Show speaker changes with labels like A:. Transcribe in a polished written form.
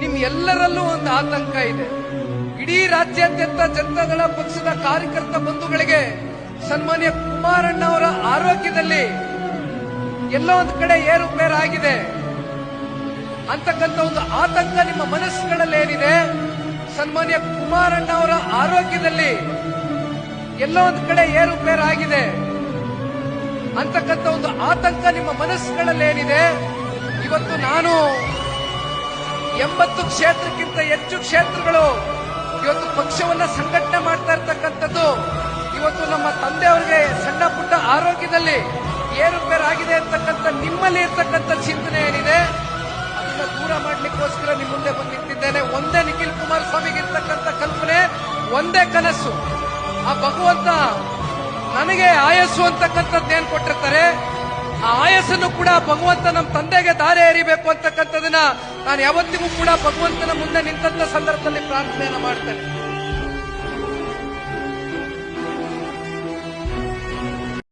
A: ನಿಮ್ ಎಲ್ಲರಲ್ಲೂ ಒಂದು ಆತಂಕ ಇದೆ. ಇಡೀ ರಾಜ್ಯಾದ್ಯಂತ ಜನತಾದಳ ಪಕ್ಷದ ಕಾರ್ಯಕರ್ತ ಬಂಧುಗಳಿಗೆ ಸನ್ಮಾನ್ಯ ಕುಮಾರಣ್ಣ ಅವರ ಆರೋಗ್ಯದಲ್ಲಿ ಎಲ್ಲೋ ಒಂದು ಕಡೆ ಏರುಪೇರಾಗಿದೆ ಅಂತಕ್ಕಂಥ ಒಂದು ಆತಂಕ ನಿಮ್ಮ ಮನಸ್ಸುಗಳಲ್ಲಿ ಏನಿದೆ. ಸನ್ಮಾನ್ಯ ಕುಮಾರಣ್ಣ ಅವರ ಆರೋಗ್ಯದಲ್ಲಿ ಎಲ್ಲೋ ಒಂದು ಕಡೆ ಏರುಪೇರಾಗಿದೆ ಅಂತಕ್ಕಂಥ ಒಂದು ಆತಂಕ ನಿಮ್ಮ ಮನಸ್ಸುಗಳಲ್ಲಿ ಏನಿದೆ. ಇವತ್ತು ನಾನು 80 ಕ್ಷೇತ್ರಕ್ಕಿಂತ ಹೆಚ್ಚು ಕ್ಷೇತ್ರಗಳು ಇವತ್ತು ಪಕ್ಷವನ್ನ ಸಂಘಟನೆ ಮಾಡ್ತಾ ಇರ್ತಕ್ಕಂಥದ್ದು. ಇವತ್ತು ನಮ್ಮ ತಂದೆಯವರಿಗೆ ಸಣ್ಣ ಪುಟ್ಟ ಆರೋಗ್ಯದಲ್ಲಿ ಏರುಪೇರಾಗಿದೆ ಅಂತಕ್ಕಂಥ ನಿಮ್ಮಲ್ಲಿ ಇರ್ತಕ್ಕಂಥ ಚಿಂತನೆ ಏನಿದೆ ಅದನ್ನ ದೂರ ಮಾಡ್ಲಿಕ್ಕೋಸ್ಕರ ನಿಮ್ಮ ಮುಂದೆ ಬಂದು ನಿಂತಿದ್ದೇನೆ. ಒಂದೇ ನಿಖಿಲ್ ಕುಮಾರಸ್ವಾಮಿಗೆ ಇರ್ತಕ್ಕಂಥ ಕಲ್ಪನೆ, ಒಂದೇ ಕನಸು. ಆ ಭಗವಂತ ನನಗೆ ಆಯಸ್ಸು ಅಂತಕ್ಕಂಥದ್ದು ಏನ್ ಕೊಟ್ಟಿರ್ತಾರೆ, ಆ ಆಯಸ್ಸನ್ನು ಕೂಡ ಭಗವಂತ ನಮ್ಮ ತಂದೆಗೆ ದಾರಿ ಎರಿಬೇಕು ಅಂತಕ್ಕಂಥದನ್ನ ನಾನು ಯಾವತ್ತಿಗೂ ಕೂಡ ಭಗವಂತನ ಮುಂದೆ ನಿಂತ ಸಂದರ್ಭದಲ್ಲಿ ಪ್ರಾರ್ಥನೆಯನ್ನ ಮಾಡ್ತೇನೆ.